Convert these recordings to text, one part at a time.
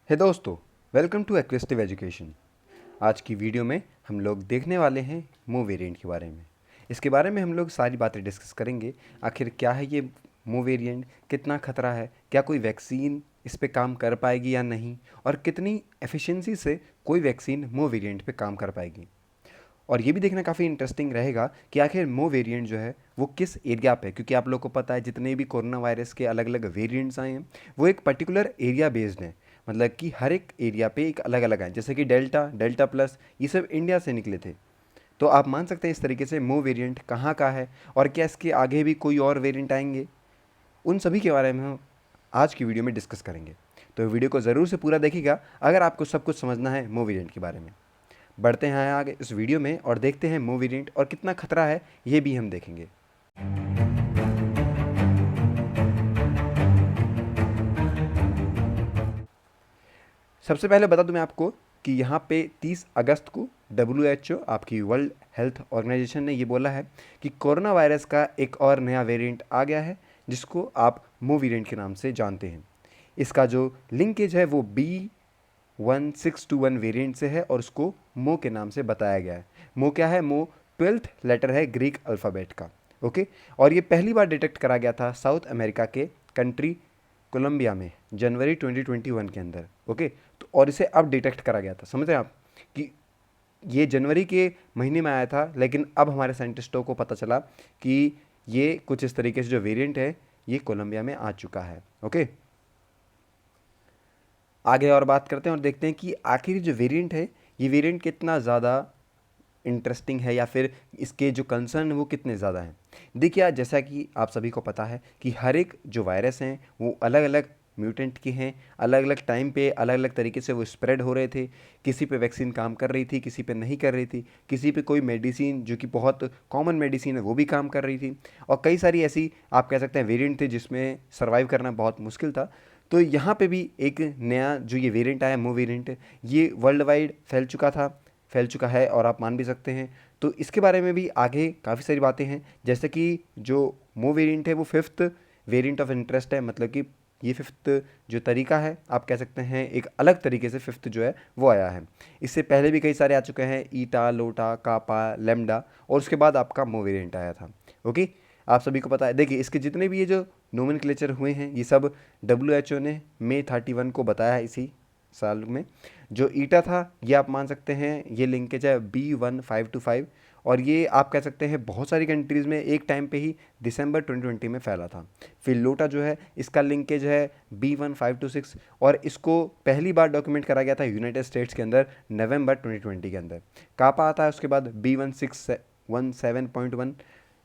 हे दोस्तों, welcome to एक्वेस्टिव education. आज की वीडियो में हम लोग देखने वाले हैं मो वेरिएंट के बारे में। इसके बारे में हम लोग सारी बातें डिस्कस करेंगे। आखिर क्या है ये मो वेरिएंट, कितना खतरा है, क्या कोई वैक्सीन इस पे काम कर पाएगी या नहीं, और कितनी एफिशिएंसी से कोई वैक्सीन मो वेरिएंट पे काम कर पाएगी। और ये भी देखना काफ़ी इंटरेस्टिंग रहेगा कि आखिर मो वेरिएंट जो है वो किस एरिया पे, क्योंकि आप लोग को पता है जितने भी कोरोना वायरस के अलग अलग वेरिएंट्स आए हैं वो एक पर्टिकुलर एरिया बेस्ड हैं। मतलब कि हर एक एरिया पे एक अलग अलग आए, जैसे कि डेल्टा, डेल्टा प्लस, ये सब इंडिया से निकले थे। तो आप मान सकते हैं इस तरीके से मो वेरिएंट कहाँ का है और क्या इसके आगे भी कोई और वेरिएंट आएंगे, उन सभी के बारे में हम आज की वीडियो में डिस्कस करेंगे। तो वीडियो को ज़रूर से पूरा देखिएगा अगर आपको सब कुछ समझना है मो वेरिएंट के बारे में। बढ़ते हैं आगे इस वीडियो में और देखते हैं मो वेरिएंट और कितना खतरा है ये भी हम देखेंगे। सबसे पहले बता दूं मैं आपको कि यहाँ पे 30 अगस्त को WHO, आपकी वर्ल्ड हेल्थ ऑर्गेनाइजेशन, ने ये बोला है कि कोरोना वायरस का एक और नया वेरिएंट आ गया है जिसको आप मो वेरिएंट के नाम से जानते हैं। इसका जो लिंकेज है वो B1621 वेरिएंट से है और उसको मो के नाम से बताया गया है। मो क्या है? मो 12th लेटर है ग्रीक अल्फ़ाबेट का। ओके, और ये पहली बार डिटेक्ट करा गया था साउथ अमेरिका के कंट्री कोलंबिया में जनवरी 2021 के अंदर। ओके, तो और इसे अब डिटेक्ट करा गया था। समझ रहे हैं आप कि ये जनवरी के महीने में आया था, लेकिन अब हमारे साइंटिस्टों को पता चला कि ये कुछ इस तरीके से जो वेरिएंट है ये कोलंबिया में आ चुका है। ओके, आगे और बात करते हैं और देखते हैं कि आखिर जो वेरिएंट है ये वेरिएंट कितना ज़्यादा इंटरेस्टिंग है या फिर इसके जो कंसर्न वो कितने ज़्यादा हैं। देखिए, जैसा कि आप सभी को पता है कि हर एक जो वायरस हैं वो अलग अलग म्यूटेंट के हैं, अलग अलग टाइम पे अलग अलग तरीके से वो स्प्रेड हो रहे थे। किसी पे वैक्सीन काम कर रही थी, किसी पे नहीं कर रही थी, किसी पे कोई मेडिसिन जो कि बहुत कॉमन मेडिसिन है वो भी काम कर रही थी, और कई सारी ऐसी आप कह सकते हैं वेरिएंट थे जिसमें सर्वाइव करना बहुत मुश्किल था। तो यहाँ पे भी एक नया जो ये वेरिएंट आया, मो वेरिएंट, ये वर्ल्ड वाइड फैल चुका है और आप मान भी सकते हैं। तो इसके बारे में भी आगे काफ़ी सारी बातें हैं, जैसे कि जो मो वेरिएंट है वो 5th वेरिएंट ऑफ इंटरेस्ट है। मतलब कि ये 5th जो तरीका है, आप कह सकते हैं एक अलग तरीके से 5th जो है वो आया है। इससे पहले भी कई सारे आ चुके हैं, ईटा, लोटा, कापा, लेमडा, और उसके बाद आपका मो वेरिएंट आया था। ओके, आप सभी को पता है। देखिए, इसके जितने भी ये जो नोमेनक्लेचर हुए हैं ये सब WHO ने मई 31 को बताया है इसी साल में। जो ईटा था ये आप मान सकते हैं ये लिंकेज है B1525, और ये आप कह सकते हैं बहुत सारी कंट्रीज़ में एक टाइम पे ही दिसंबर 2020 में फैला था। फिर लोटा जो है इसका लिंकेज है B1526, और इसको पहली बार डॉक्यूमेंट करा गया था यूनाइटेड स्टेट्स के अंदर नवंबर 2020 के अंदर। कापा आता है उसके बाद B1617.1,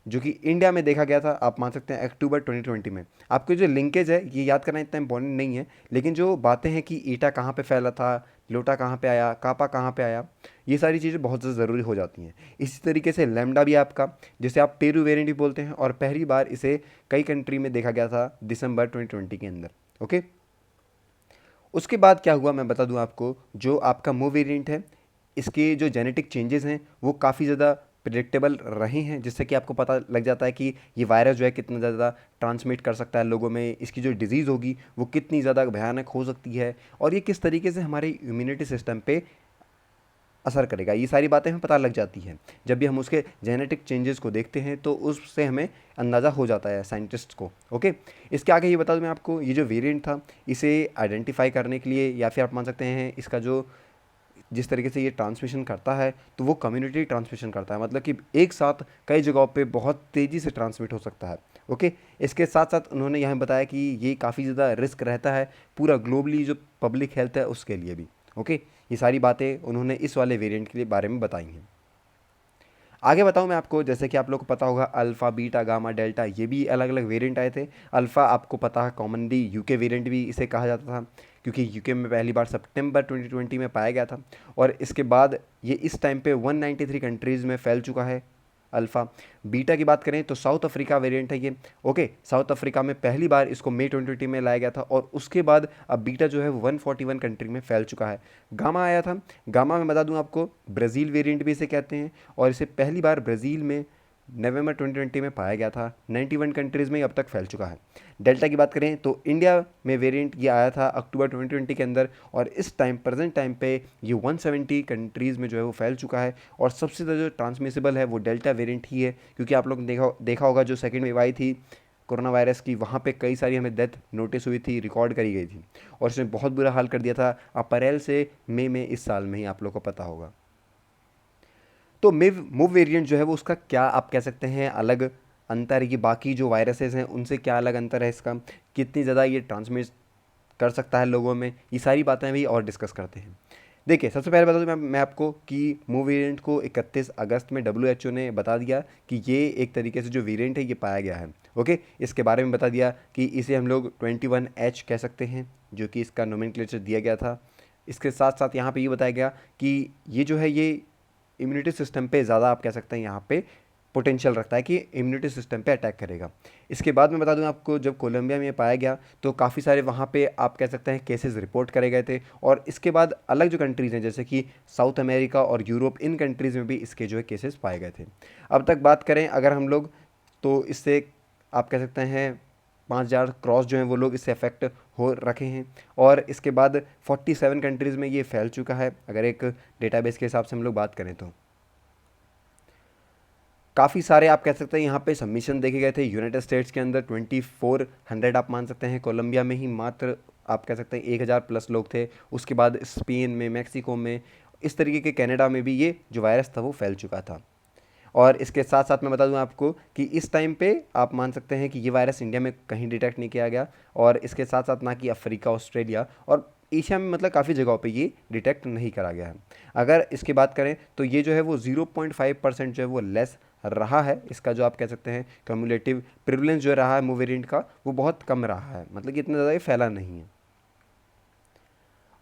जो कि इंडिया में देखा गया था, आप मान सकते हैं अक्टूबर 2020 में। आपको जो लिंकेज है ये याद करना इतना इंपॉर्टेंट नहीं है, लेकिन जो बातें हैं कि ईटा कहाँ पे फैला था, लोटा कहाँ पे आया, कापा कहाँ पे आया, ये सारी चीज़ें बहुत ज़्यादा ज़रूरी हो जाती हैं। इसी तरीके से लैम्डा भी आपका, जिसे आप पेरू वेरिएंट भी बोलते हैं, और पहली बार इसे कई कंट्री में देखा गया था दिसंबर 2020 के अंदर। ओके, उसके बाद क्या हुआ मैं बता दूं आपको। जो आपका मो वेरिएंट है इसके जो जेनेटिक चेंजेस हैं वो काफ़ी ज़्यादा प्रिडिक्टेबल रहे हैं, जिससे कि आपको पता लग जाता है कि ये वायरस जो है कितना ज़्यादा ट्रांसमिट कर सकता है लोगों में, इसकी जो डिज़ीज़ होगी वो कितनी ज़्यादा भयानक हो सकती है, और ये किस तरीके से हमारे इम्यूनिटी सिस्टम पे असर करेगा। ये सारी बातें हमें पता लग जाती हैं जब भी हम उसके जेनेटिक चेंजेस को देखते हैं, तो उससे हमें अंदाज़ा हो जाता है साइंटिस्ट को। ओके, इसके आगे ये बता दूं मैं आपको, ये जो वेरिएंट था इसे आइडेंटिफाई करने के लिए, या फिर आप मान सकते हैं इसका जो जिस तरीके से ये ट्रांसमिशन करता है तो वो कम्युनिटी ट्रांसमिशन करता है। मतलब कि एक साथ कई जगहों पे बहुत तेज़ी से ट्रांसमिट हो सकता है। ओके, इसके साथ साथ उन्होंने यहाँ बताया कि ये काफ़ी ज़्यादा रिस्क रहता है पूरा ग्लोबली जो पब्लिक हेल्थ है उसके लिए भी। ओके, ये सारी बातें उन्होंने इस वाले वेरिएंट के लिए बारे में बताई हैं। आगे बताऊं मैं आपको, जैसे कि आप लोग को पता होगा अल्फ़ा, बीटा, गामा, डेल्टा, ये भी अलग अलग वेरिएंट आए थे। अल्फ़ा आपको पता है कॉमनली यूके वेरिएंट भी इसे कहा जाता था, क्योंकि यूके में पहली बार सितंबर 2020 में पाया गया था, और इसके बाद ये इस टाइम पे 193 कंट्रीज़ में फैल चुका है अल्फ़ा। बीटा की बात करें तो साउथ अफ्रीका वेरिएंट है ये। ओके, साउथ अफ्रीका में पहली बार इसको मई 2020 में लाया गया था, और उसके बाद अब बीटा जो है वो 141 कंट्री में फैल चुका है। गामा आया था, गामा में बता दूं आपको ब्राज़ील वेरिएंट भी इसे कहते हैं, और इसे पहली बार ब्राज़ील में नवंबर 2020 में पाया गया था। 91 कंट्रीज़ में अब तक फैल चुका है। डेल्टा की बात करें तो इंडिया में वेरिएंट ये आया था अक्टूबर 2020 के अंदर, और इस टाइम प्रेजेंट टाइम पे ये 170 कंट्रीज़ में जो है वो फैल चुका है। और सबसे ज़्यादा जो ट्रांसमिसिबल है वो डेल्टा वेरिएंट ही है, क्योंकि आप लोग ने देखा होगा जो सेकेंड वेव आई थी कोरोना वायरस की, वहाँ पे कई सारी हमें डेथ नोटिस हुई थी, रिकॉर्ड करी गई थी, और इसने बहुत बुरा हाल कर दिया था अप्रैल से मई में इस साल में ही, आप लोग को पता होगा। तो मूव वेरिएंट जो है वो उसका क्या आप कह सकते हैं अलग अंतर है कि बाकी जो वायरसेस हैं उनसे क्या अलग अंतर है इसका, कितनी ज़्यादा ये ट्रांसमिट कर सकता है लोगों में, ये सारी बातें भी और डिस्कस करते हैं। देखिए, सबसे पहले बता दूं मैं आपको कि मूव वेरिएंट को 31 अगस्त में WHO ने बता दिया कि ये एक तरीके से जो वेरिएंट है ये पाया गया है। ओके, इसके बारे में बता दिया कि इसे हम लोग 21H कह सकते हैं, जो कि इसका नोमेनक्लेचर दिया गया था। इसके साथ साथ यहाँ पे ये बताया गया कि ये जो है ये इम्यूनिटी सिस्टम पे ज़्यादा आप कह सकते हैं यहाँ पे पोटेंशियल रखता है कि इम्यूनिटी सिस्टम पे अटैक करेगा। इसके बाद मैं बता दूं आपको, जब कोलंबिया में पाया गया तो काफ़ी सारे वहाँ पे आप कह सकते हैं केसेस रिपोर्ट करे गए थे, और इसके बाद अलग जो कंट्रीज़ हैं जैसे कि साउथ अमेरिका और यूरोप, इन कंट्रीज़ में भी इसके जो है केसेस पाए गए थे। अब तक बात करें अगर हम लोग, तो इससे आप कह सकते हैं 5,000 क्रॉस जो हैं वो लोग इससे अफेक्ट हो रखे हैं, और इसके बाद 47 कंट्रीज़ में ये फैल चुका है अगर एक डेटाबेस के हिसाब से हम लोग बात करें तो। काफ़ी सारे आप कह सकते हैं यहाँ पे सबमिशन देखे गए थे यूनाइटेड स्टेट्स के अंदर 2400 आप मान सकते हैं। कोलंबिया में ही मात्र आप कह सकते हैं 1,000 प्लस लोग थे। उसके बाद स्पेन में, मैक्सिको में, इस तरीके के कनाडा में भी ये जो वायरस था वो फैल चुका था। और इसके साथ साथ मैं बता दूं आपको कि इस टाइम पे आप मान सकते हैं कि ये वायरस इंडिया में कहीं डिटेक्ट नहीं किया गया, और इसके साथ साथ ना कि अफ्रीका, ऑस्ट्रेलिया और एशिया में, मतलब काफ़ी जगहों पे ये डिटेक्ट नहीं करा गया है। अगर इसकी बात करें तो ये जो है वो 0.5% जो है वो लेस रहा है। इसका जो आप कह सकते हैं कम्युलेटिव प्रिवलेंस जो रहा है मूव वेरिएंट का वो बहुत कम रहा है, मतलब कि इतना ज़्यादा ये फैला नहीं है।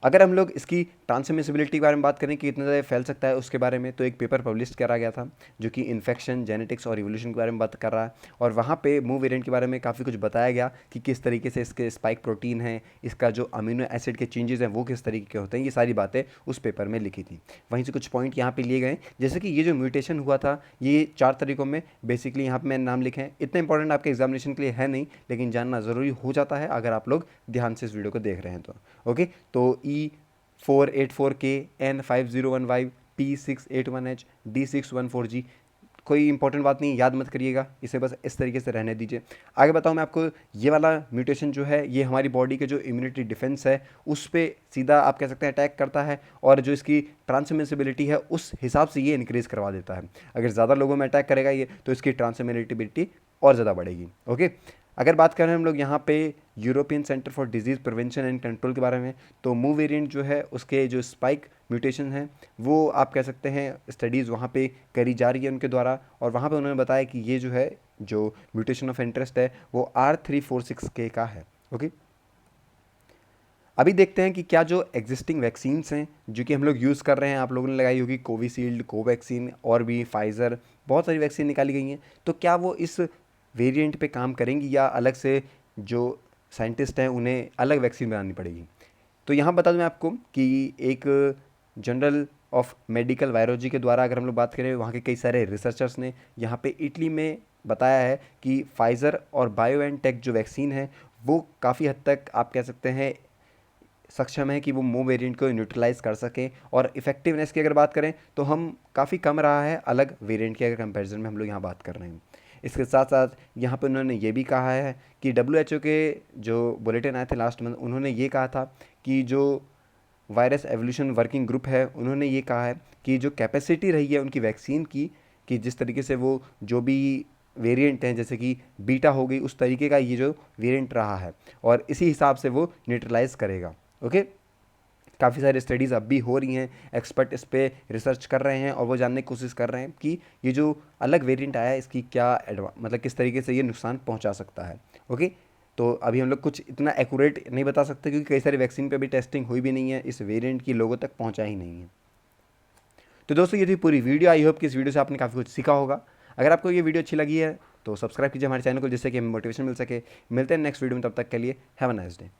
अगर हम लोग इसकी ट्रांसमिसिबिलिटी के बारे में बात करें कि इतना ज़्यादा फैल सकता है उसके बारे में, तो एक पेपर पब्लिश करा गया था जो कि इन्फेक्शन, जेनेटिक्स और इवोल्यूशन के बारे में बात कर रहा है, और वहाँ पे मूव वेरिएंट के बारे में काफ़ी कुछ बताया गया कि किस तरीके से इसके स्पाइक प्रोटीन है, इसका जो अमीनो एसिड के चेंजेस हैं वो किस तरीके के होते हैं, ये सारी बातें उस पेपर में लिखी थी। वहीं से कुछ पॉइंट यहाँ पर लिए गए, जैसे कि ये जो म्यूटेशन हुआ था ये 4 तरीकों में बेसिकली यहाँ पर मैंने नाम लिखे हैं। इतना इंपॉर्टेंट आपके एग्जामिनेशन के लिए है नहीं, लेकिन जानना ज़रूरी हो जाता है अगर आप लोग ध्यान से इस वीडियो को देख रहे हैं तो। ओके, तो E484K, N5015, P681H, D614G, कोई इंपॉर्टेंट बात नहीं, याद मत करिएगा, इसे बस इस तरीके से रहने दीजिए। आगे बताऊँ मैं आपको, ये वाला म्यूटेशन जो है ये हमारी बॉडी के जो इम्यूनिटी डिफेंस है उस पर सीधा आप कह सकते हैं अटैक करता है, और जो इसकी ट्रांसमिसिबिलिटी है उस हिसाब से ये इंक्रीज़ करवा देता है। अगर ज़्यादा लोगों में अटैक करेगा ये तो इसकी ट्रांसमिसिबिलिटी और ज़्यादा बढ़ेगी। ओके, अगर बात करें हम लोग यहाँ पे European centre for disease prevention and control के बारे में, तो मूव वेरिएंट जो है उसके जो स्पाइक म्यूटेशन है वो आप कह सकते हैं स्टडीज़ वहाँ पे करी जा रही है उनके द्वारा, और वहाँ पे उन्होंने बताया कि ये जो है जो म्यूटेशन ऑफ इंटरेस्ट है वो R346K का है। ओके, अभी देखते हैं कि क्या जो एग्जिस्टिंग वैक्सीन्स हैं जो कि हम लोग यूज़ कर रहे हैं, आप लोगों ने लगाई होगी कोविशील्ड, कोवैक्सीन और भी फाइज़र, बहुत सारी वैक्सीन निकाली गई हैं, तो क्या वो इस वेरिएंट पे काम करेंगी या अलग से जो साइंटिस्ट हैं उन्हें अलग वैक्सीन बनानी पड़ेगी। तो यहाँ बता दूँ मैं आपको कि एक जनरल ऑफ मेडिकल वायरोलॉजी के द्वारा अगर हम लोग बात करें, वहाँ के कई सारे रिसर्चर्स ने यहाँ पे इटली में बताया है कि फाइज़र और बायोएनटेक जो वैक्सीन है वो काफ़ी हद तक आप कह सकते हैं सक्षम है कि वो मूव वेरिएंट को न्यूट्रलाइज कर सकें, और इफेक्टिवनेस की अगर बात करें तो हम काफ़ी कम रहा है अलग वेरिएंट के अगर कंपैरिजन में हम लोग यहाँ बात कर रहे हैं। इसके साथ साथ यहाँ पर उन्होंने ये भी कहा है कि WHO के जो बुलेटिन आए थे लास्ट मंथ, उन्होंने ये कहा था कि जो वायरस एवोल्यूशन वर्किंग ग्रुप है उन्होंने ये कहा है कि जो कैपेसिटी रही है उनकी वैक्सीन की, कि जिस तरीके से वो जो भी वेरिएंट हैं जैसे कि बीटा हो गई उस तरीके का ये जो वेरिएंट रहा है, और इसी हिसाब से वो न्यूट्रलाइज करेगा। ओके, काफ़ी सारी स्टडीज़ अब भी हो रही हैं, एक्सपर्ट इस पर रिसर्च कर रहे हैं और वो जानने की कोशिश कर रहे हैं कि ये जो अलग वेरिएंट आया है इसकी क्या मतलब किस तरीके से ये नुकसान पहुंचा सकता है। ओके, तो अभी हम लोग कुछ इतना एक्यूरेट नहीं बता सकते क्योंकि कई सारी वैक्सीन पे भी टेस्टिंग हुई भी नहीं है, इस वेरिएंट की लोगों तक पहुंचा ही नहीं है। तो दोस्तों ये थी पूरी वीडियो, आई होप कि इस वीडियो से आपने काफ़ी कुछ सीखा होगा। अगर आपको ये वीडियो अच्छी लगी है तो सब्सक्राइब कीजिए हमारे चैनल को, जिससे कि हमें मोटिवेशन मिल सके। मिलते हैं नेक्स्ट वीडियो में, तब तक के लिए हैव अ नाइस डे।